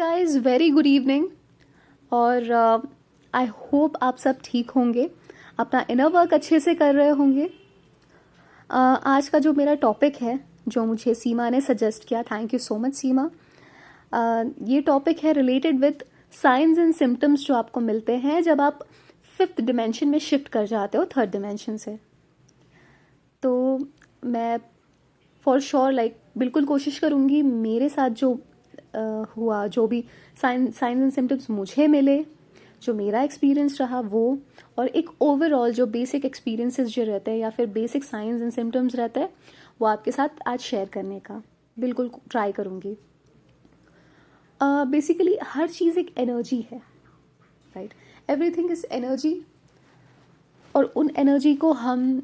Guys, very good evening. और I hope आप सब ठीक होंगे, अपना इनर वर्क अच्छे से कर रहे होंगे। आज का जो मेरा टॉपिक है, जो मुझे सीमा ने सजेस्ट किया, थैंक यू सो मच सीमा। ये टॉपिक है related with science and symptoms जो आपको मिलते हैं जब आप 5th डिमेंशन में शिफ्ट कर जाते हो 3rd डिमेंशन से। तो मैं फॉर श्योर बिल्कुल कोशिश करूँगी मेरे साथ जो हुआ, जो भी साइंस एंड सिम्टम्स मुझे मिले, जो मेरा एक्सपीरियंस रहा वो, और एक ओवरऑल जो बेसिक एक्सपीरियंसेस जो रहते हैं या फिर बेसिक साइंस एंड सिम्टम्स रहते हैं, वो आपके साथ आज शेयर करने का बिल्कुल ट्राई करूँगी। बेसिकली हर चीज़ एक एनर्जी है, राइट? एवरीथिंग इज़ एनर्जी, और उन एनर्जी को हम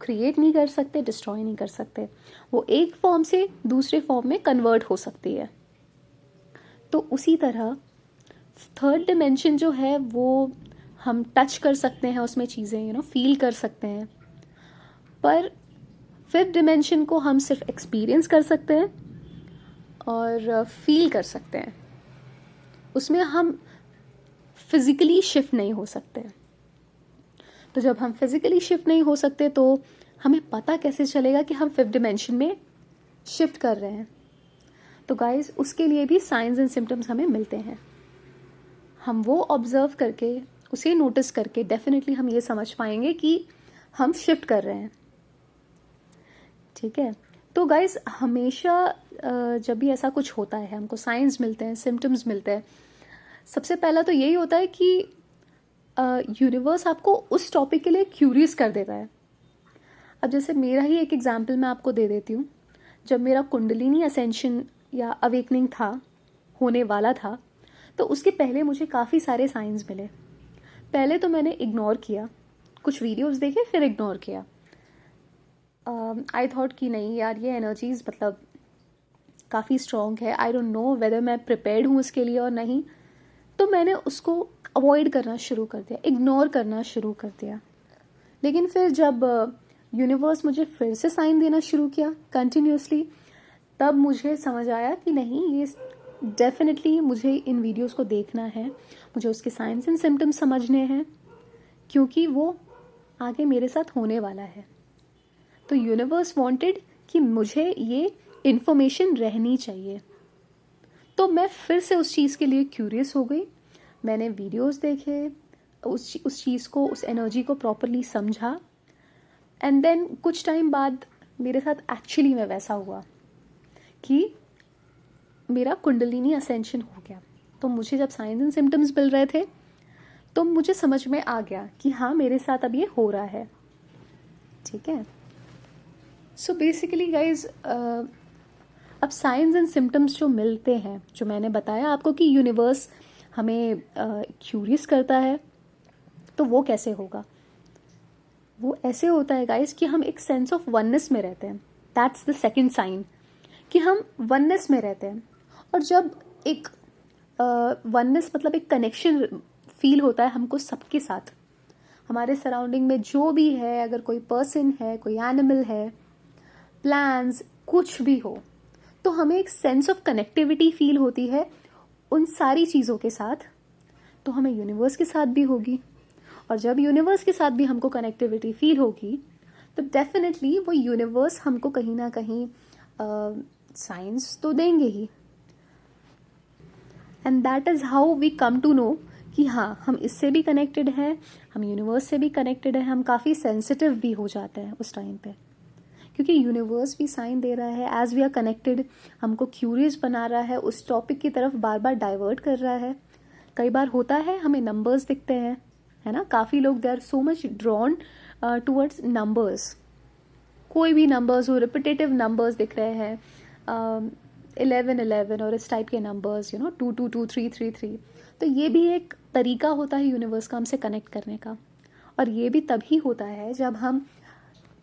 क्रिएट नहीं कर सकते, डिस्ट्रॉय नहीं कर सकते। वो एक फॉर्म से दूसरे फॉर्म में कन्वर्ट हो सकती है। तो उसी तरह 3rd डिमेंशन जो है वो हम टच कर सकते हैं, उसमें चीज़ें फील कर सकते हैं, पर 5th डिमेंशन को हम सिर्फ एक्सपीरियंस कर सकते हैं और फील कर सकते हैं। उसमें हम फिज़िकली शिफ्ट नहीं हो सकते। तो जब हम फिज़िकली शिफ्ट नहीं हो सकते तो हमें पता कैसे चलेगा कि हम 5th डिमेंशन में शिफ्ट कर रहे हैं? तो गाइस, उसके लिए भी साइंस एंड सिम्टम्स हमें मिलते हैं। हम वो ऑब्जर्व करके, उसे नोटिस करके डेफिनेटली हम ये समझ पाएंगे कि हम शिफ्ट कर रहे हैं। ठीक है? तो गाइस, हमेशा जब भी ऐसा कुछ होता है, हमको साइंस मिलते हैं, सिम्टम्स मिलते हैं, सबसे पहला तो यही होता है कि यूनिवर्स आपको उस टॉपिक के लिए क्यूरियस कर देता है। अब जैसे मेरा ही एक एग्जाम्पल मैं आपको दे देती हूँ। जब मेरा कुंडलिनी असेंशन या अवेकनिंग था, होने वाला था, तो उसके पहले मुझे काफ़ी सारे साइंस मिले। पहले तो मैंने इग्नोर किया, कुछ वीडियोस देखे, फिर इग्नोर किया। आई थॉट कि नहीं यार, ये एनर्जीज मतलब काफ़ी स्ट्रॉन्ग है, आई डोंट नो वेदर मैं प्रिपेयर्ड हूँ इसके लिए और नहीं। तो मैंने उसको अवॉइड करना शुरू कर दिया, इग्नोर करना शुरू कर दिया। लेकिन फिर जब यूनिवर्स मुझे फिर से साइन देना शुरू किया कंटिन्यूसली, तब मुझे समझ आया कि नहीं, ये डेफिनेटली मुझे इन वीडियोस को देखना है, मुझे उसके साइंस एंड सिम्टम्स समझने हैं, क्योंकि वो आगे मेरे साथ होने वाला है। तो यूनिवर्स वांटेड कि मुझे ये इन्फॉर्मेशन रहनी चाहिए। तो मैं फिर से उस चीज़ के लिए क्यूरियस हो गई। मैंने वीडियोस देखे, उस चीज़ को, उस एनर्जी को प्रॉपरली समझा, एंड देन कुछ टाइम बाद मेरे साथ एक्चुअली में वैसा हुआ कि मेरा कुंडलिनी असेंशन हो गया। तो मुझे जब साइंस एंड सिम्टम्स मिल रहे थे तो मुझे समझ में आ गया कि हाँ, मेरे साथ अब ये हो रहा है। ठीक है? सो बेसिकली गाइज, अब साइंस एंड सिम्टम्स जो मिलते हैं, जो मैंने बताया आपको कि यूनिवर्स हमें क्यूरियस करता है, तो वो कैसे होगा? वो ऐसे होता है गाइस कि हम एक सेंस ऑफ वननेस में रहते हैं। दैट्स द सेकंड साइन, कि हम वननेस में रहते हैं। और जब एक वननेस मतलब एक कनेक्शन फील होता है हमको सबके साथ, हमारे सराउंडिंग में जो भी है, अगर कोई पर्सन है, कोई एनिमल है, प्लांट्स, कुछ भी हो, तो हमें एक सेंस ऑफ कनेक्टिविटी फील होती है उन सारी चीज़ों के साथ। तो हमें यूनिवर्स के साथ भी होगी, और जब यूनिवर्स के साथ भी हमको कनेक्टिविटी फील होगी, तो डेफिनेटली वो यूनिवर्स हमको कहीं ना कहीं साइंस तो देंगे ही। And that is how we come to know कि हाँ, हम इससे भी कनेक्टेड हैं, हम यूनिवर्स से भी कनेक्टेड हैं। हम काफ़ी सेंसिटिव भी हो जाते हैं उस टाइम पे, क्योंकि यूनिवर्स भी साइन दे रहा है। एज वी आर कनेक्टेड, हमको क्यूरियस बना रहा है, उस टॉपिक की तरफ बार बार डाइवर्ट कर रहा है। कई बार होता है हमें नंबर्स दिखते हैं, है ना? काफ़ी लोग they are so much drawn towards numbers. कोई भी नंबर्स हो, रिपीटेटिव नंबर्स दिख रहे हैं, 11 और इस टाइप के नंबर्स, 2 3 तो ये भी एक तरीका होता है यूनिवर्स का हमसे कनेक्ट करने का। और ये भी तभी होता है जब हम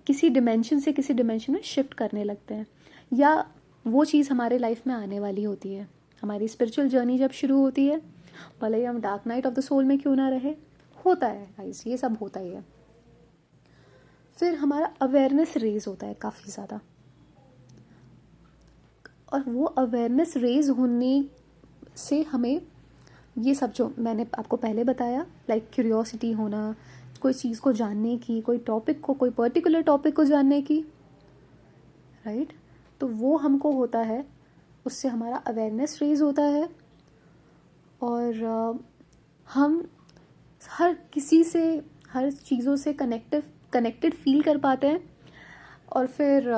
किसी डिमेंशन से किसी डिमेंशन में शिफ्ट करने लगते हैं, या वो चीज़ हमारे लाइफ में आने वाली होती है। हमारी स्पिरिचुअल जर्नी जब शुरू होती है, भले ही हम dark night of the soul में क्यों ना रहे, होता है गाइस, ये सब होता ही है। फिर हमारा अवेयरनेस रेज होता है काफ़ी ज़्यादा, और वो अवेयरनेस रेज होने से हमें ये सब जो मैंने आपको पहले बताया, लाइक क्यूरियोसिटी होना, कोई चीज़ को जानने की, कोई टॉपिक को, कोई पर्टिकुलर टॉपिक को जानने की, राइट, तो वो हमको होता है, उससे हमारा अवेयरनेस रेज होता है और हम हर किसी से, हर चीज़ों से कनेक्टेड फील कर पाते हैं और फिर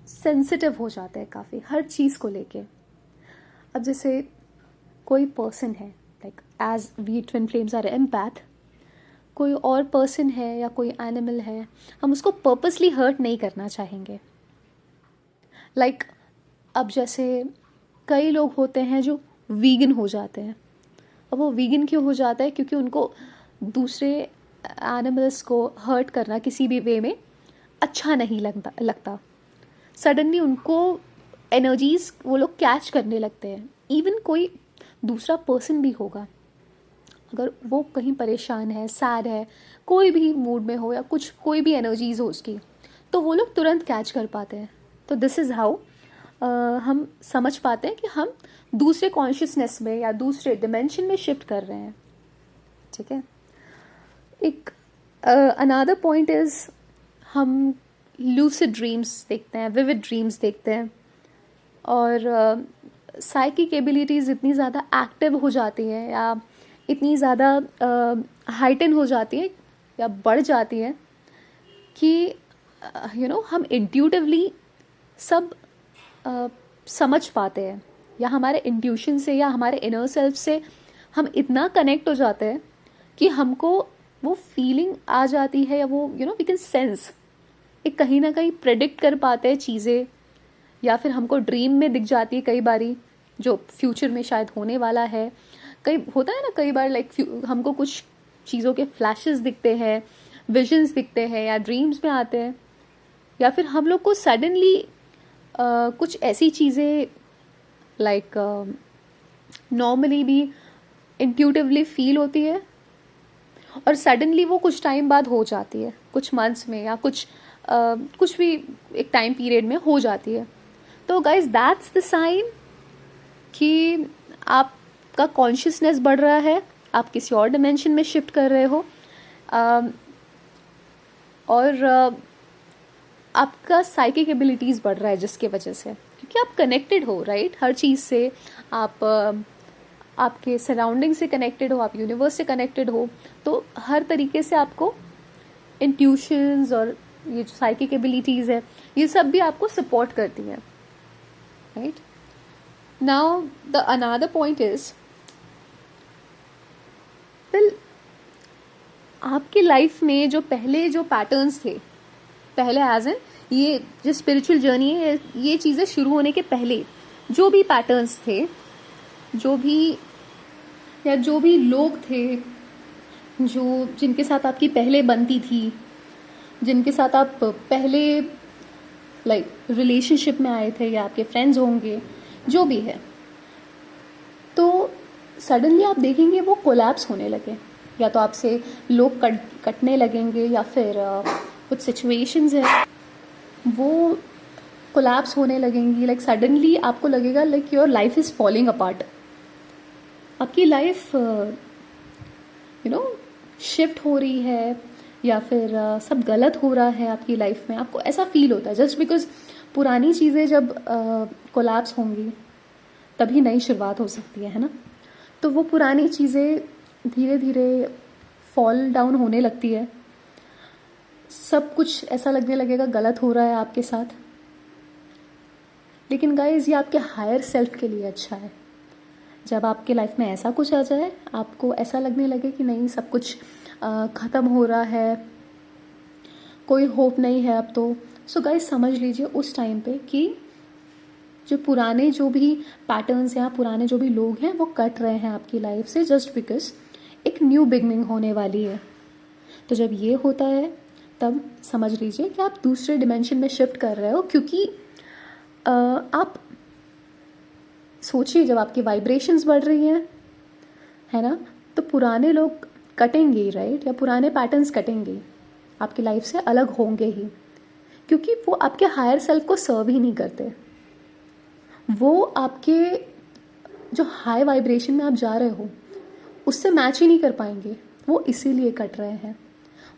सेंसिटिव हो जाते हैं काफ़ी हर चीज़ को लेके। अब जैसे कोई पर्सन है, like as we twin flames are empath, कोई और पर्सन है या कोई एनिमल है, हम उसको पर्पसली हर्ट नहीं करना चाहेंगे। लाइक अब जैसे कई लोग होते हैं जो वीगन हो जाते हैं। अब वो वीगन क्यों हो जाता है? क्योंकि उनको दूसरे एनिमल्स को हर्ट करना किसी भी वे में अच्छा नहीं लगता। सडनली उनको एनर्जीज वो लोग कैच करने लगते हैं। इवन कोई दूसरा पर्सन भी होगा, अगर वो कहीं परेशान है, सैड है, कोई भी मूड में हो या कुछ कोई भी एनर्जीज हो उसकी, तो वो लोग तुरंत कैच कर पाते हैं। तो दिस इज़ हाउ हम समझ पाते हैं कि हम दूसरे कॉन्शियसनेस में या दूसरे डिमेंशन में शिफ्ट कर रहे हैं। ठीक है। एक अनदर पॉइंट इज, हम लूसिड ड्रीम्स देखते हैं, विविड ड्रीम्स देखते हैं और साइकिक एबिलिटीज़ इतनी ज़्यादा एक्टिव हो जाती हैं या इतनी ज़्यादा हाइटन हो जाती है या बढ़ जाती है कि हम इंट्यूटिवली सब समझ पाते हैं, या हमारे इंट्यूशन से या हमारे इनर सेल्फ से हम इतना कनेक्ट हो जाते हैं कि हमको वो फीलिंग आ जाती है, या वो वी कैन सेंस, एक कहीं ना कहीं प्रेडिक्ट कर पाते हैं चीज़ें, या फिर हमको ड्रीम में दिख जाती है कई बारी जो फ्यूचर में शायद होने वाला है। कई होता है ना, कई बार लाइक हमको कुछ चीज़ों के फ्लैशेस दिखते हैं, विजन्स दिखते हैं या ड्रीम्स में आते हैं, या फिर हम लोग को सडनली कुछ ऐसी चीज़ें लाइक नॉर्मली भी इंट्यूटिवली फील होती है और सडनली वो कुछ टाइम बाद हो जाती है, कुछ मंथ्स में या कुछ भी एक टाइम पीरियड में हो जाती है। तो गाइज दैट्स द साइन कि आपका कॉन्शियसनेस बढ़ रहा है, आप किसी और डिमेंशन में शिफ्ट कर रहे हो और आपका साइकिक एबिलिटीज़ बढ़ रहा है जिसके वजह से, क्योंकि आप कनेक्टेड हो, राइट, हर चीज़ से। आप आपके सराउंडिंग से कनेक्टेड हो, आप यूनिवर्स से कनेक्टेड हो, तो हर तरीके से आपको इंट्यूशंस और ये जो साइकिक एबिलिटीज़ है ये सब भी आपको सपोर्ट करती है, right. Now the another point is, well, आपकी लाइफ में जो पहले जो पैटर्न्स थे, पहले एज एन ये जो स्पिरिचुअल जर्नी है, ये चीज़ें शुरू होने के पहले जो भी पैटर्न्स थे, जो भी लोग थे जो जिनके साथ आपकी पहले बनती थी, जिनके साथ आप पहले लाइक रिलेशनशिप में आए थे, या आपके फ्रेंड्स होंगे, जो भी है, तो सडनली आप देखेंगे वो कोलैप्स होने लगे, या तो आपसे लोग कटने लगेंगे, या फिर कुछ सिचुएशंस है वो कोलैप्स होने लगेंगी। लाइक सडनली आपको लगेगा like your life is falling apart, आपकी लाइफ शिफ्ट हो रही है, या फिर सब गलत हो रहा है आपकी लाइफ में, आपको ऐसा फील होता है जस्ट बिकॉज पुरानी चीज़ें जब कोलैप्स होंगी तभी नई शुरुआत हो सकती है ना। तो वो पुरानी चीज़ें धीरे धीरे फॉल डाउन होने लगती है, सब कुछ ऐसा लगने लगेगा गलत हो रहा है आपके साथ। लेकिन गाइज ये आपके हायर सेल्फ के लिए अच्छा है। जब आपके लाइफ में ऐसा कुछ आ जाए, आपको ऐसा लगने लगे कि नहीं, सब कुछ ख़त्म हो रहा है, कोई होप नहीं है अब तो, सो गाइज समझ लीजिए उस टाइम पे कि जो पुराने जो भी पैटर्न्स हैं, पुराने जो भी लोग हैं, वो कट रहे हैं आपकी लाइफ से, जस्ट बिकॉज एक न्यू बिगनिंग होने वाली है। तो जब ये होता है तब समझ लीजिए कि आप दूसरे डिमेंशन में शिफ्ट कर रहे हो, क्योंकि आप सोचिए जब आपकी वाइब्रेशंस बढ़ रही हैं, है ना, तो पुराने लोग कटेंगे ही, राइट, या पुराने पैटर्न्स कटेंगे, आपकी लाइफ से अलग होंगे ही, क्योंकि वो आपके हायर सेल्फ को सर्व ही नहीं करते, वो आपके जो हाई वाइब्रेशन में आप जा रहे हो उससे मैच ही नहीं कर पाएंगे, वो इसीलिए कट रहे हैं।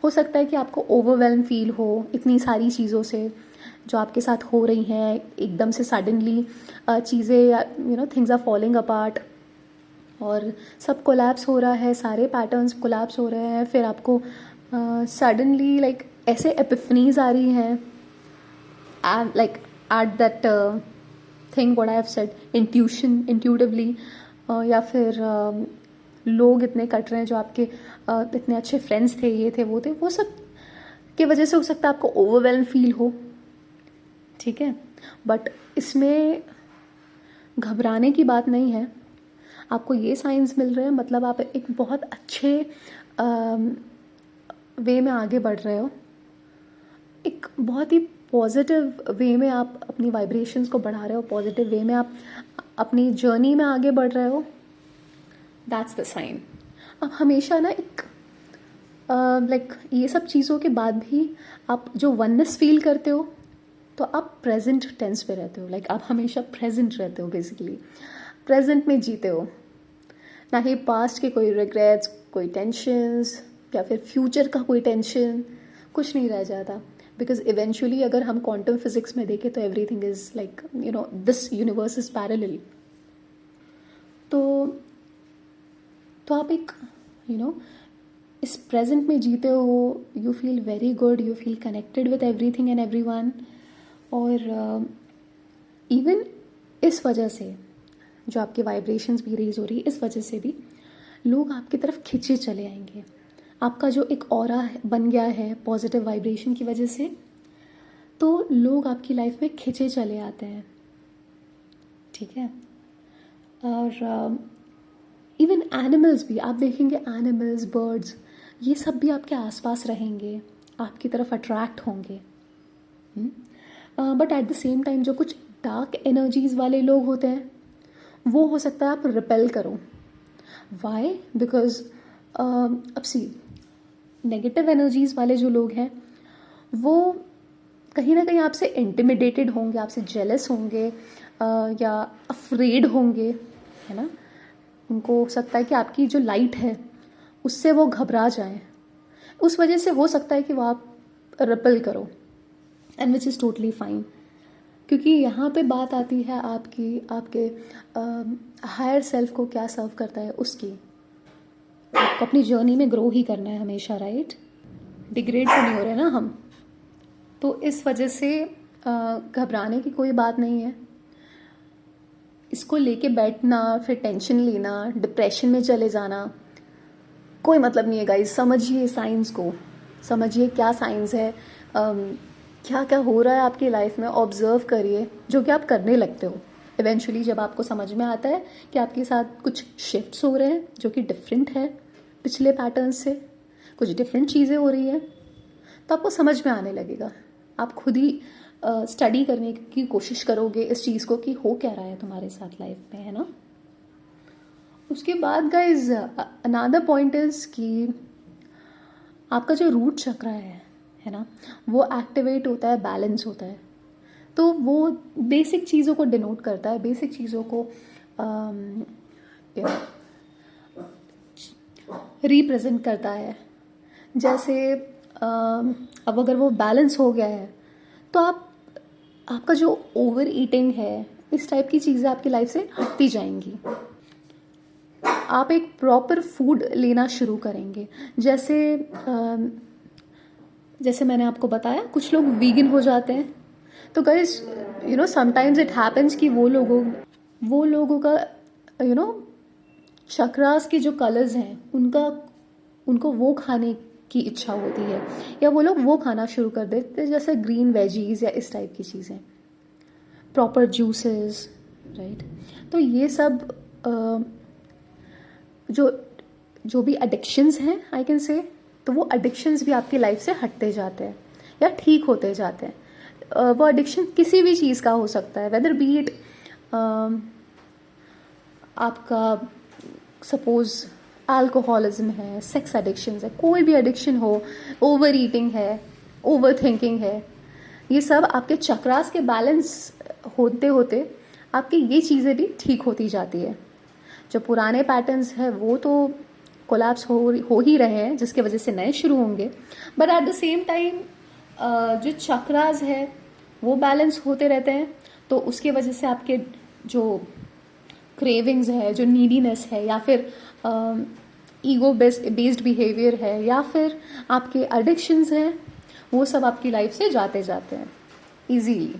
हो सकता है कि आपको ओवरवेल्म फील हो इतनी सारी चीज़ों से जो आपके साथ हो रही हैं, एकदम से सडनली चीज़ें थिंग्स आर फॉलिंग अपार्ट और सब कोलैप्स हो रहा है, सारे पैटर्न्स कोलैप्स हो रहे हैं, फिर आपको सडनली लाइक ऐसे एपिफनीज आ रही हैं, like at that thing what I have said, intuitively, या फिर लोग इतने कट रहे हैं जो आपके इतने अच्छे फ्रेंड्स थे, ये थे वो थे, वो सब की वजह से हो सकता है आपको ओवरवेल्म फील हो, ठीक है। बट इसमें घबराने की बात नहीं है, आपको ये साइंस मिल रहे हैं मतलब आप एक बहुत अच्छे वे में आगे बढ़ रहे हो, एक बहुत ही पॉजिटिव वे में आप अपनी वाइब्रेशंस को बढ़ा रहे हो, पॉजिटिव वे में आप अपनी जर्नी में आगे बढ़ रहे हो, दैट्स द साइन। अब हमेशा ना एक लाइक ये सब चीज़ों के बाद भी आप जो वननेस फील करते हो तो आप प्रेजेंट टेंस पे रहते हो, लाइक आप हमेशा प्रेजेंट रहते हो, बेसिकली प्रेजेंट में जीते हो, ना ही पास्ट के कोई रिग्रेट्स, कोई टेंशन्स या फिर फ्यूचर का कोई टेंशन, कुछ नहीं रह जाता। बिकॉज इवेंचुअली अगर हम क्वांटम फिजिक्स में देखें तो everything is like this universe is parallel. तो आप एक इस प्रेजेंट में जीते हो, you feel very good, you feel connected with everything and everyone. और इवन इस वजह से जो आपकी वाइब्रेशंस भी रेज हो रही है, इस वजह से भी लोग आपकी तरफ खिंचे चले आएंगे। आपका जो एक ऑरा बन गया है पॉजिटिव वाइब्रेशन की वजह से, तो लोग आपकी लाइफ में खिंचे चले आते हैं, ठीक है। और इवन एनिमल्स भी आप देखेंगे, एनिमल्स, बर्ड्स, ये सब भी आपके आसपास रहेंगे, आपकी तरफ अट्रैक्ट होंगे। But at the same time जो कुछ डार्क एनर्जीज वाले लोग होते हैं वो हो सकता है आप रिपेल करो। वाई? बिकॉज अब सी नेगेटिव एनर्जीज वाले जो लोग हैं वो कहीं ना कहीं आपसे इंटिमिडेटेड होंगे, आपसे जेलस होंगे या अफ्रेड होंगे, है ना। उनको हो सकता है कि आपकी जो लाइट है उससे वो घबरा जाएं, उस वजह से हो सकता है कि वो आप रिपेल करो, and which is totally fine. क्योंकि यहाँ पे बात आती है आपके हायर सेल्फ को क्या सर्व करता है उसकी। आपको अपनी जर्नी में ग्रो ही करना है हमेशा, राइट। डिग्रेड तो नहीं हो रहे ना हम, तो इस वजह से घबराने की कोई बात नहीं है। इसको लेके बैठना, फिर टेंशन लेना, डिप्रेशन में चले जाना, कोई मतलब नहीं है गाइस। समझिए साइंस को, समझिए क्या साइंस है, क्या क्या हो रहा है आपकी लाइफ में, ऑब्जर्व करिए, जो कि आप करने लगते हो। इवेंचुअली जब आपको समझ में आता है कि आपके साथ कुछ शिफ्ट्स हो रहे हैं जो कि डिफरेंट है पिछले पैटर्न से, कुछ डिफरेंट चीज़ें हो रही हैं, तो आपको समझ में आने लगेगा। आप खुद ही स्टडी करने की कोशिश करोगे इस चीज़ को कि हो क्या रहा है तुम्हारे साथ लाइफ में, है ना। उसके बाद गाइज अनदर पॉइंट इज़ कि आपका जो रूट चक्र है ना, वो एक्टिवेट होता है, बैलेंस होता है। तो वो बेसिक चीज़ों को डिनोट करता है, बेसिक चीज़ों को रिप्रेजेंट करता है। जैसे अब अगर वो बैलेंस हो गया है तो आपका जो ओवर ईटिंग है, इस टाइप की चीज़ें आपकी लाइफ से हटती जाएंगी। आप एक प्रॉपर फूड लेना शुरू करेंगे। जैसे मैंने आपको बताया, कुछ लोग वीगन हो जाते हैं, तो गाइस समटाइम्स इट हैपेंस कि वो लोगों का चक्रास के जो कलर्स हैं उनको वो खाने की इच्छा होती है, या वो लोग वो खाना शुरू कर देते हैं, जैसे ग्रीन वेजीज या इस टाइप की चीज़ें, प्रॉपर जूसेस, राइट। तो ये सब जो भी एडिक्शंस हैं, आई कैन से, तो वो एडिक्शंस भी आपकी लाइफ से हटते जाते हैं या ठीक होते जाते हैं। वो एडिक्शन किसी भी चीज़ का हो सकता है, वेदर बी इट आपका सपोज अल्कोहलिज्म है, सेक्स एडिक्शन है, कोई भी एडिक्शन हो, ओवर ईटिंग है, ओवर थिंकिंग है, ये सब आपके चक्रास के बैलेंस होते होते आपकी ये चीज़ें भी ठीक होती जाती है। जो पुराने पैटर्न्स है वो तो कोलैप्स हो ही रहे हैं, जिसके वजह से नए शुरू होंगे। But at the same time जो चक्रास है वो बैलेंस होते रहते हैं, तो उसके वजह से आपके जो क्रेविंग्स है, जो नीडीनेस है, या फिर ईगो बेस्ड बिहेवियर है, या फिर आपके एडिक्शंस हैं, वो सब आपकी लाइफ से जाते जाते हैं इजीली।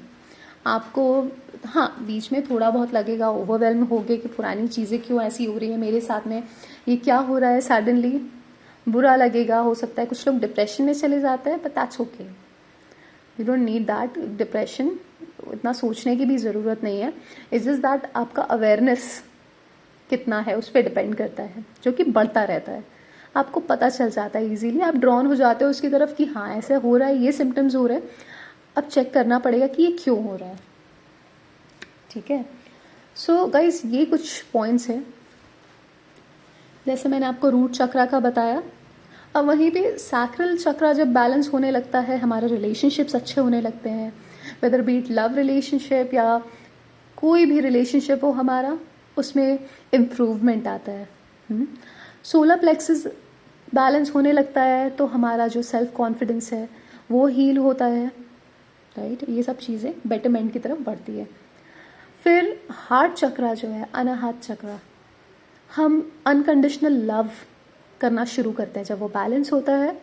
आपको हाँ बीच में थोड़ा बहुत लगेगा, ओवरवेल्म होगे कि पुरानी चीज़ें क्यों ऐसी हो रही है मेरे साथ में, ये क्या हो रहा है सडनली, बुरा लगेगा, हो सकता है कुछ लोग डिप्रेशन में चले जाते हैं, but that's okay, you don't need that depression, इतना सोचने की भी ज़रूरत नहीं है। इट्स जस्ट दैट आपका अवेयरनेस कितना है उस पर डिपेंड करता है, जो कि बढ़ता रहता है। आपको पता चल जाता है इजीली, आप ड्रॉन हो जाते हो उसकी तरफ कि हाँ ऐसे हो रहा है, ये सिम्टम्स हो रहे हैं, अब चेक करना पड़ेगा कि ये क्यों हो रहा है। ठीक है, सो गाइज ये कुछ पॉइंट्स हैं, जैसे मैंने आपको रूट चक्रा का बताया। अब वहीं पे सैक्रल चक्रा जब बैलेंस होने लगता है, हमारे रिलेशनशिप्स अच्छे होने लगते हैं, whether be it love relationship या कोई भी रिलेशनशिप हो हमारा, उसमें इम्प्रूवमेंट आता है। सोलर प्लेक्सेस बैलेंस होने लगता है तो हमारा जो सेल्फ कॉन्फिडेंस है वो हील होता है, राइट। ये सब चीज़ें बेटरमेंट की तरफ बढ़ती है। फिर हार्ट चक्रा जो है, अनाहत चक्रा, हम अनकंडीशनल लव करना शुरू करते हैं। जब वो बैलेंस होता है,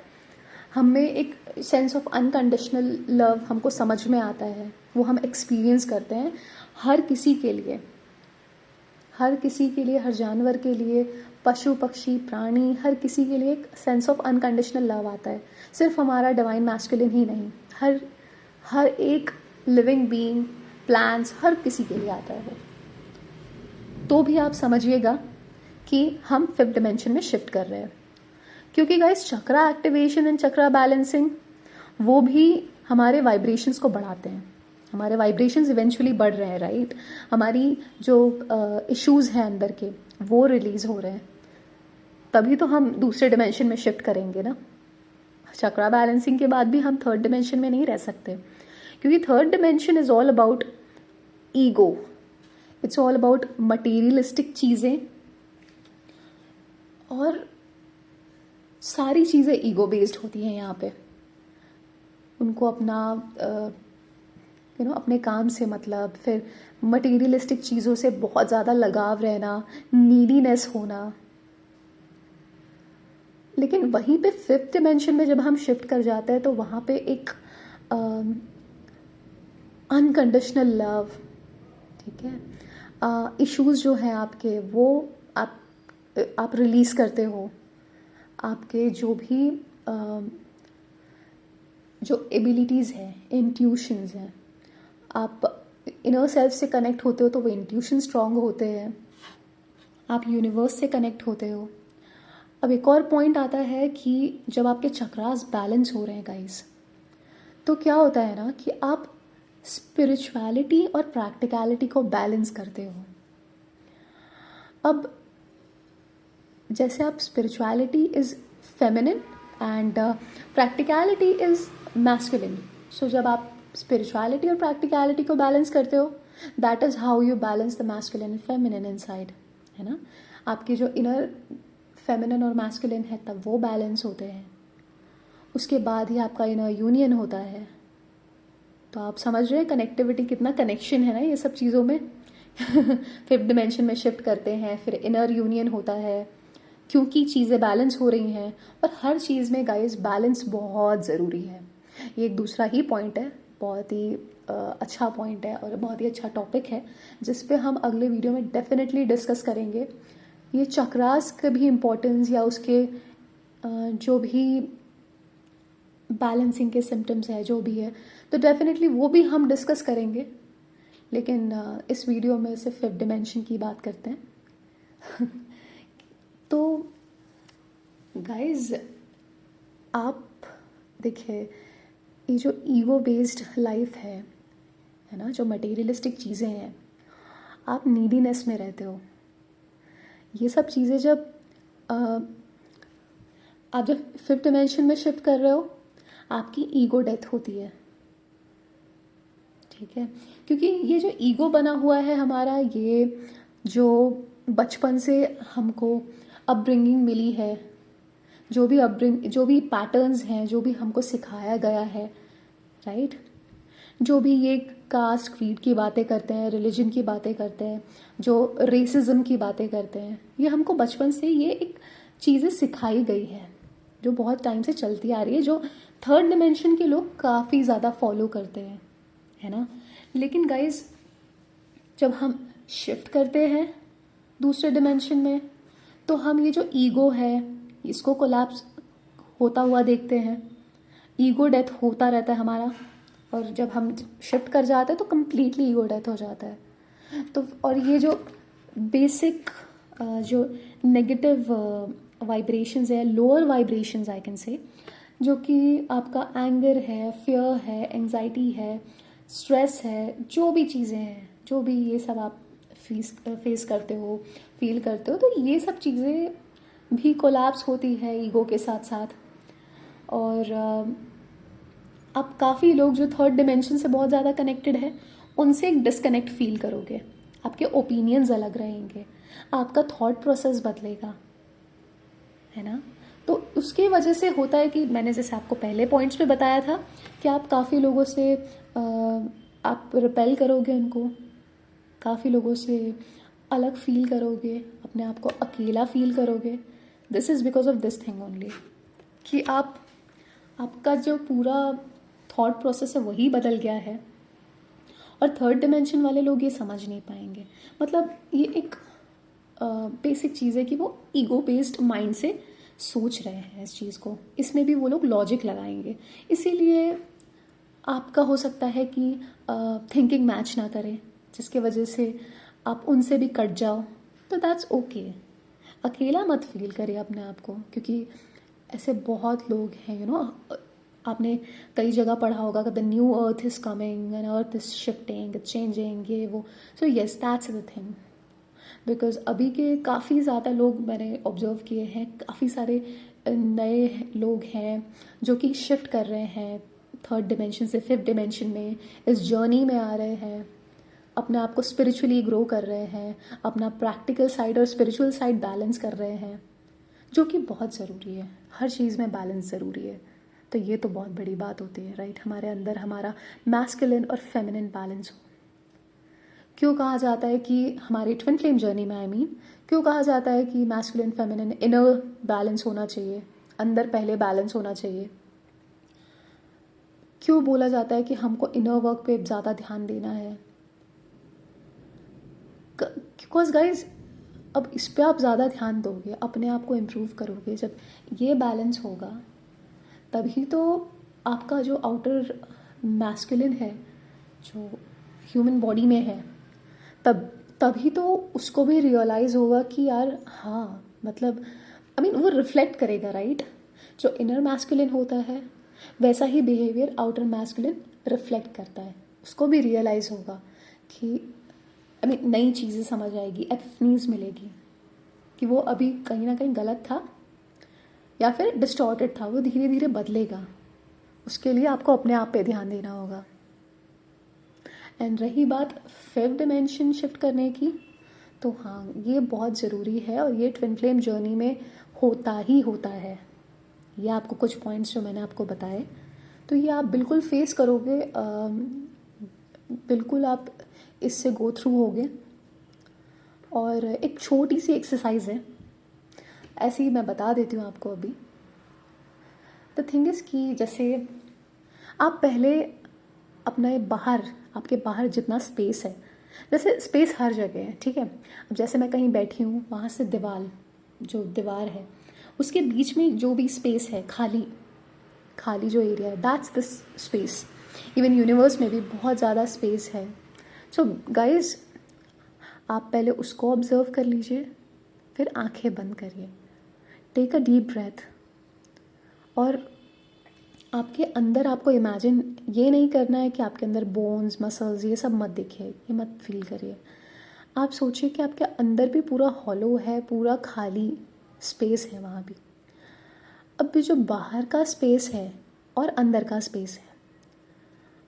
हमें एक सेंस ऑफ अनकंडीशनल लव हमको समझ में आता है, वो हम एक्सपीरियंस करते हैं हर किसी के लिए, हर किसी के लिए, हर जानवर के लिए, पशु पक्षी प्राणी, हर किसी के लिए एक सेंस ऑफ अनकंडीशनल लव आता है। सिर्फ हमारा डिवाइन मैस्कुलिन ही नहीं, हर एक लिविंग बीइंग, प्लांट्स, हर किसी के लिए आता है वो। तो भी आप समझिएगा कि हम 5th डिमेंशन में शिफ्ट कर रहे हैं, क्योंकि guys chakra activation and chakra balancing वो भी हमारे वाइब्रेशंस को बढ़ाते हैं। हमारे वाइब्रेशंस इवेंचुअली बढ़ रहे हैं, राइट। हमारी जो इश्यूज हैं अंदर के वो रिलीज हो रहे हैं, तभी तो हम दूसरे डिमेंशन में शिफ्ट करेंगे ना। चक्रा बैलेंसिंग के बाद भी हम 3rd डिमेंशन में नहीं रह सकते, क्योंकि 3rd dimension is all about ego, it's all about materialistic चीज़ें, और सारी चीज़ें ईगो बेस्ड होती हैं यहाँ पे। उनको अपना अपने काम से मतलब, फिर मटीरियलिस्टिक चीज़ों से बहुत ज़्यादा लगाव रहना, नीडीनेस होना। लेकिन वहीं पे 5th डिमेंशन में जब हम शिफ्ट कर जाते हैं तो वहाँ पे एक अनकंडीशनल लव, ठीक है, इश्यूज जो हैं आपके वो आप रिलीज़ करते हो। आपके जो भी जो एबिलिटीज़ हैं, इंट्यूशंस हैं, आप इनर सेल्फ से कनेक्ट होते हो तो वो इंट्यूशन स्ट्रांग होते हैं, आप यूनिवर्स से कनेक्ट होते हो। अब एक और पॉइंट आता है कि जब आपके चक्रास बैलेंस हो रहे हैं गाइस, तो क्या होता है ना कि आप स्पिरिचुअलिटी और प्रैक्टिकलिटी को बैलेंस करते हो। अब जैसे आप spirituality is feminine and practicality is masculine, so जब आप स्पिरिचुअलिटी और प्रैक्टिकलिटी को बैलेंस करते हो, that is how you balance the masculine and feminine inside, है ना। आपकी जो इनर फेमिनिन और मैस्कुलिन है तब वो बैलेंस होते हैं, उसके बाद ही आपका इनर यूनियन होता है। तो आप समझ रहे हैं कनेक्टिविटी, कितना कनेक्शन है ना ये सब चीज़ों में। 5th डिमेंशन में शिफ्ट करते हैं, फिर इनर यूनियन होता है, क्योंकि चीज़ें बैलेंस हो रही हैं। और हर चीज़ में गाइस बैलेंस बहुत ज़रूरी है। ये एक दूसरा ही पॉइंट है, बहुत ही अच्छा पॉइंट है और बहुत ही अच्छा टॉपिक है, जिस पे हम अगले वीडियो में डेफिनेटली डिस्कस करेंगे। ये चक्रास का भी इम्पोर्टेंस, या उसके जो भी बैलेंसिंग के सिम्टम्स है जो भी है, तो डेफिनेटली वो भी हम डिस्कस करेंगे। लेकिन इस वीडियो में सिर्फ 5th डिमेंशन की बात करते हैं। तो गाइज आप देखिए, ये जो ईगो बेस्ड लाइफ है ना, जो मटेरियलिस्टिक चीज़ें हैं, आप नीडीनेस में रहते हो। ये सब चीज़ें जब आप जब 5th डिमेंशन में शिफ्ट कर रहे हो, आपकी ईगो डेथ होती है, ठीक है। क्योंकि ये जो ईगो बना हुआ है हमारा, ये जो बचपन से हमको अपब्रिंगिंग मिली है, जो भी पैटर्न्स हैं, जो भी हमको सिखाया गया है, राइट, जो भी ये कास्ट क्रीड की बातें करते हैं, रिलीजन की बातें करते हैं, जो रेसिज्म की बातें करते हैं, ये हमको बचपन से ये एक चीज़ें सिखाई गई है जो बहुत टाइम से चलती आ रही है, जो थर्ड डिमेंशन के लोग काफ़ी ज़्यादा फॉलो करते हैं, है ना। लेकिन गाइज जब हम शिफ्ट करते हैं दूसरे डिमेंशन में, तो हम ये जो ईगो है इसको कोलैप्स होता हुआ देखते हैं। ईगो डेथ होता रहता है हमारा, और जब हम शिफ्ट कर जाते हैं तो कम्प्लीटली ईगो डेथ हो जाता है। तो और ये जो बेसिक जो नेगेटिव वाइब्रेशंस है, lower vibrations I can say, जो कि आपका एंगर है, फियर है, एंजाइटी है, स्ट्रेस है, जो भी चीज़ें हैं, जो भी ये सब आप फेस करते हो, फील करते हो, तो ये सब चीज़ें भी कोलैप्स होती है ईगो के साथ साथ। और आप काफ़ी लोग जो थर्ड डिमेंशन से बहुत ज़्यादा कनेक्टेड है, उनसे एक डिस्कनेक्ट फील करोगे, आपके ओपिनियंस अलग रहेंगे, आपका थॉट प्रोसेस बदलेगा, है ना। तो उसकी वजह से होता है कि मैंने जैसे आपको पहले पॉइंट्स पे बताया था कि आप काफ़ी लोगों से आप रिपेल करोगे उनको, काफ़ी लोगों से अलग फील करोगे, अपने आप को अकेला फील करोगे। This is because of this thing only, कि आपका जो पूरा थॉट प्रोसेस है वही बदल गया है, और थर्ड डिमेंशन वाले लोग ये समझ नहीं पाएंगे। मतलब ये एक बेसिक चीज़ है कि वो ईगो बेस्ड माइंड से सोच रहे हैं इस चीज़ को, इसमें भी वो लोग लॉजिक लगाएंगे, इसीलिए आपका हो सकता है कि थिंकिंग मैच ना करे, जिसके वजह से आप उनसे भी कट जाओ। तो दैट्स ओके, अकेला मत फील करिए अपने आप को, क्योंकि ऐसे बहुत लोग हैं, यू नो, आपने कई जगह पढ़ा होगा कि the new earth is coming and earth is shifting, it's changing, ये वो। So yes, that's the thing, because अभी के काफ़ी ज़्यादा लोग मैंने ऑब्जर्व किए हैं, काफ़ी सारे नए लोग हैं जो कि शिफ्ट कर रहे हैं थर्ड डिमेंशन से फिफ्थ डिमेंशन में, इस जर्नी में आ रहे हैं, अपने आप को स्पिरिचुअली ग्रो कर रहे हैं, अपना प्रैक्टिकल साइड और स्पिरिचुअल साइड बैलेंस कर रहे हैं, जो कि बहुत ज़रूरी है। हर चीज़ में बैलेंस ज़रूरी है। तो ये तो बहुत बड़ी बात होती है, राइट, हमारे अंदर हमारा मैस्कुलिन और फेमिनिन बैलेंस हो। क्यों कहा जाता है कि हमारी ट्विन फ्लेम जर्नी में क्यों कहा जाता है कि मैस्कुलिन फेमिनिन इनर बैलेंस होना चाहिए, अंदर पहले बैलेंस होना चाहिए। क्यों बोला जाता है कि हमको इनर वर्क पे ज़्यादा ध्यान देना है? बिकॉज गाइज अब इस पे आप ज़्यादा ध्यान दोगे, अपने आप को इम्प्रूव करोगे, जब ये बैलेंस होगा तभी तो आपका जो आउटर मैस्कुलिन है जो ह्यूमन बॉडी में है, तभी तो उसको भी रियलाइज़ होगा कि यार हाँ, मतलब वो रिफ्लेक्ट करेगा, राइट। जो इनर मैस्कुलिन होता है वैसा ही बिहेवियर आउटर मैस्कुलिन रिफ्लेक्ट करता है, उसको भी रियलाइज़ होगा कि नई चीज़ें समझ आएगी, एपिफनीज मिलेगी कि वो अभी कहीं ना कहीं गलत था या फिर डिस्टॉर्टेड था, वो धीरे धीरे बदलेगा। उसके लिए आपको अपने आप पे ध्यान देना होगा। एंड रही बात फिफ्थ डिमेंशन शिफ्ट करने की, तो हाँ, ये बहुत ज़रूरी है और ये ट्विन फ्लेम जर्नी में होता ही होता है। ये आपको कुछ पॉइंट्स जो मैंने आपको बताए, तो ये आप बिल्कुल फेस करोगे, बिल्कुल आप इससे गो थ्रू होगे। और एक छोटी सी एक्सरसाइज है, ऐसे ही मैं बता देती हूँ आपको अभी। द थिंग इज़ कि जैसे आप पहले अपने बाहर, आपके बाहर जितना स्पेस है, जैसे स्पेस हर जगह है, ठीक है। अब जैसे मैं कहीं बैठी हूँ, वहाँ से दीवार है, उसके बीच में जो भी स्पेस है, खाली जो एरिया है, that's this space. Even universe में भी बहुत ज़्यादा स्पेस है। सो गाइज, आप पहले उसको ऑब्जर्व कर लीजिए, फिर आंखें बंद करिए, टेक अ डीप ब्रेथ, और आपके अंदर आपको इमेजिन ये नहीं करना है कि आपके अंदर बोन्स, मसल्स, ये सब मत दिखे, ये मत फील करिए। आप सोचिए कि आपके अंदर भी पूरा हॉलो है, पूरा खाली स्पेस है वहाँ भी। अब भी जो बाहर का स्पेस है और अंदर का स्पेस है,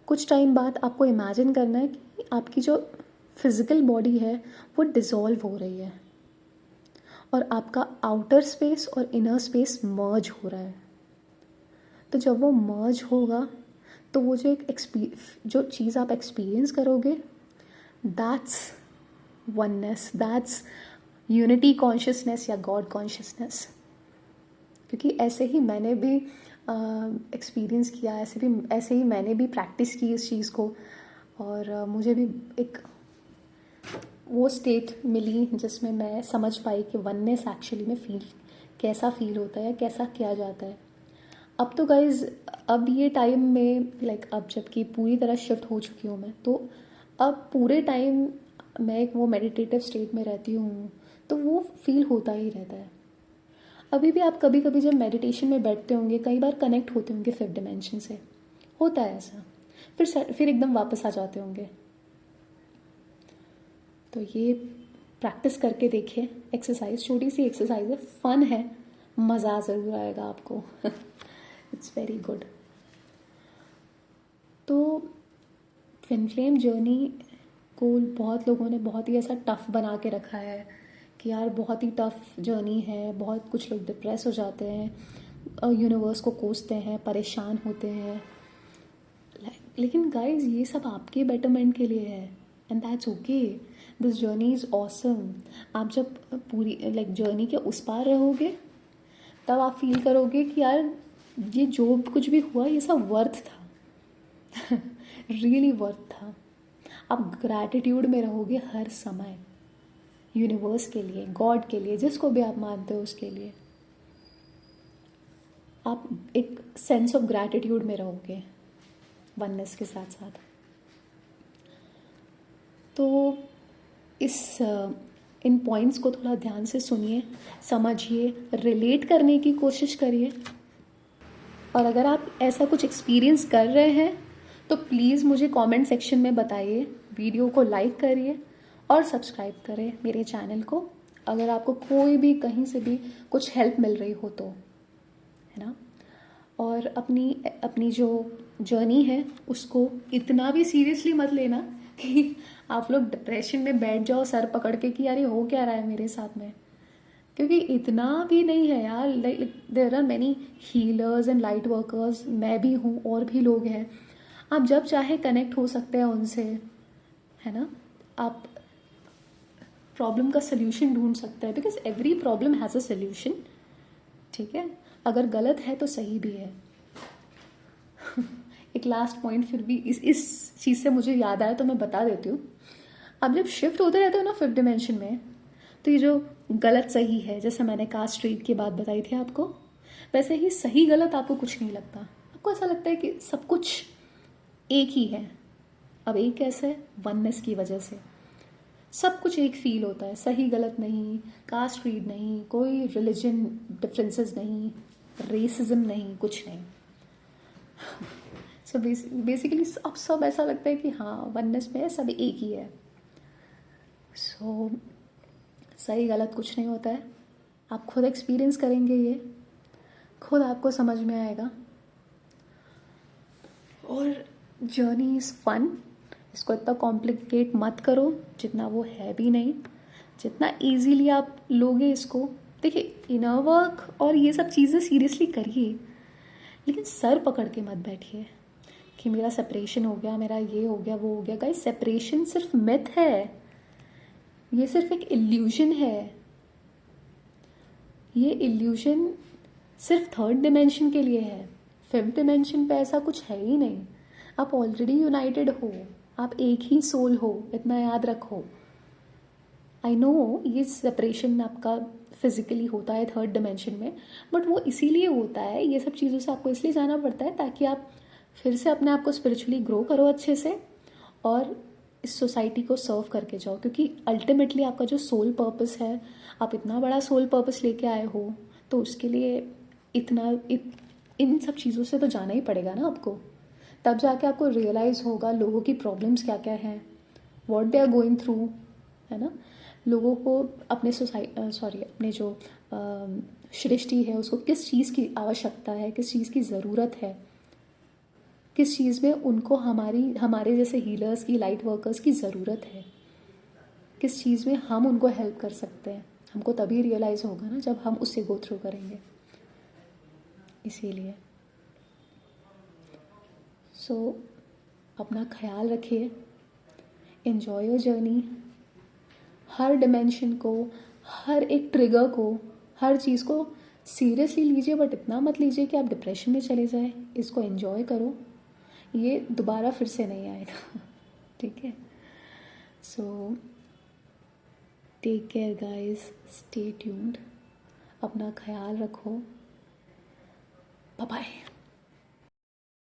कुछ टाइम बाद आपको इमेजिन करना है कि आपकी जो फिज़िकल बॉडी है वो डिज़ोल्व हो रही है, और आपका आउटर स्पेस और इनर स्पेस मर्ज हो रहा है। तो जब वो मर्ज होगा तो वो जो चीज़ आप एक्सपीरियंस करोगे, that's oneness, that's unity consciousness या गॉड कॉन्शियसनेस। क्योंकि ऐसे ही मैंने भी एक्सपीरियंस किया, ऐसे ही मैंने भी प्रैक्टिस की इस चीज़ को, और मुझे भी एक वो स्टेट मिली जिसमें मैं समझ पाई कि वननेस एक्चुअली में कैसा फील होता है, कैसा किया जाता है। अब तो गाइज, अब ये टाइम में अब जबकि पूरी तरह शिफ्ट हो चुकी हूँ मैं, तो अब पूरे टाइम मैं एक वो मेडिटेटिव स्टेट में रहती हूँ, तो वो फील होता ही रहता है। अभी भी आप कभी कभी जब मेडिटेशन में बैठते होंगे, कई बार कनेक्ट होते होंगे फिफ्थ डिमेंशन से, होता है ऐसा, फिर एकदम वापस आ जाते होंगे। तो ये प्रैक्टिस करके देखिए, एक्सरसाइज, छोटी सी एक्सरसाइज है, फन है, मज़ा ज़रूर आएगा आपको। It's very good. तो ट्विन फ्लेम जर्नी को बहुत लोगों ने बहुत ही ऐसा टफ बना के रखा है कि यार बहुत ही टफ जर्नी है, बहुत कुछ लोग डिप्रेस हो जाते हैं, यूनिवर्स को कोसते हैं, परेशान होते हैं। लेकिन गाइज, ये सब आपके बेटरमेंट के लिए है, and that's okay. This journey is awesome. आप जब पूरी जर्नी के उस पार रहोगे, तब आप फील करोगे कि यार ये जो कुछ भी हुआ ये सब वर्थ था। रियली वर्थ था। आप ग्रैटिट्यूड में रहोगे हर समय, यूनिवर्स के लिए, गॉड के लिए, जिसको भी आप मानते हो उसके लिए। आप एक सेंस ऑफ ग्रैटिट्यूड में रहोगे वननेस के साथ साथ। तो इन पॉइंट्स को थोड़ा ध्यान से सुनिए, समझिए, रिलेट करने की कोशिश करिए। और अगर आप ऐसा कुछ एक्सपीरियंस कर रहे हैं तो प्लीज़ मुझे कमेंट सेक्शन में बताइए, वीडियो को लाइक करिए और सब्सक्राइब करें मेरे चैनल को, अगर आपको कोई भी कहीं से भी कुछ हेल्प मिल रही हो तो, है ना। और अपनी जो जर्नी है उसको इतना भी सीरियसली मत लेना कि आप लोग डिप्रेशन में बैठ जाओ सर पकड़ के कि यार ये हो क्या रहा है मेरे साथ में, क्योंकि इतना भी नहीं है यार। There are many healers and light workers, मैं भी हूँ और भी लोग हैं। आप जब चाहे कनेक्ट हो सकते हैं उनसे, है ना। आप प्रॉब्लम का सल्यूशन ढूंढ सकते हैं, because every problem has a solution, ठीक है। अगर गलत है तो सही भी है। एक लास्ट पॉइंट फिर भी इस चीज़ से मुझे याद आया तो मैं बता देती हूँ। आप जब शिफ्ट होते रहते हो ना फिफ्थ डिमेंशन में, तो ये जो गलत सही है, जैसे मैंने कास्ट ट्रीट की बात बताई थी आपको, वैसे ही सही गलत आपको कुछ नहीं लगता। आपको ऐसा लगता है कि सब कुछ एक ही है। अब एक कैसे? वननेस की वजह से सब कुछ एक फील होता है, सही गलत नहीं, कास्ट क्रीड नहीं, कोई रिलीजन डिफरेंसेस नहीं, रेसिज्म नहीं, कुछ नहीं। सो बेसिकली अब सब ऐसा लगता है कि हाँ वननेस में सब एक ही है। सो सही गलत कुछ नहीं होता है, आप खुद एक्सपीरियंस करेंगे, ये खुद आपको समझ में आएगा। और जर्नी इज़ फन, इसको इतना कॉम्प्लिकेट मत करो, जितना वो है भी नहीं, जितना इजीली आप लोगे इसको। देखिए, इनर वर्क और ये सब चीज़ें सीरियसली करिए, लेकिन सर पकड़ के मत बैठिए कि मेरा सेपरेशन हो गया, मेरा ये हो गया, वो हो गया। गाइस, सेपरेशन सिर्फ मिथ है, ये सिर्फ एक इल्यूजन है। ये इल्यूजन सिर्फ थर्ड डिमेंशन के लिए है, फिफ्थ डिमेंशन पे ऐसा कुछ है ही नहीं। आप ऑलरेडी यूनाइटेड हो, आप एक ही सोल हो, इतना याद रखो। आई नो ये सेपरेशन आपका फिजिकली होता है थर्ड डिमेंशन में, बट वो इसीलिए होता है, ये सब चीज़ों से आपको इसलिए जाना पड़ता है ताकि आप फिर से अपने आप को स्पिरिचुअली ग्रो करो अच्छे से, और इस सोसाइटी को सर्व करके जाओ। क्योंकि अल्टीमेटली आपका जो सोल पर्पस है, आप इतना बड़ा सोल पर्पस लेके आए हो, तो उसके लिए इन सब चीज़ों से तो जाना ही पड़ेगा ना आपको। तब जाके आपको रियलाइज़ होगा लोगों की प्रॉब्लम्स क्या क्या हैं, what they are going through, है ना। लोगों को अपने अपने जो सृष्टि है उसको किस चीज़ की आवश्यकता है, किस चीज़ की ज़रूरत है, किस चीज़ में उनको हमारे जैसे हीलर्स की, लाइट वर्कर्स की ज़रूरत है, किस चीज़ में हम उनको हेल्प कर सकते हैं, हमको तभी रियलाइज़ होगा ना जब हम उससे गो थ्रू करेंगे, इसीलिए सो अपना ख्याल रखिए, enjoy your journey, her dimension को, हर एक ट्रिगर को, हर चीज़ को सीरियसली लीजिए, बट इतना मत लीजिए कि आप डिप्रेशन में चले जाए। इसको एन्जॉय करो, ये दोबारा फिर से नहीं आएगा ठीक है। So take care guys, stay tuned, अपना ख्याल रखो, बाय बाय।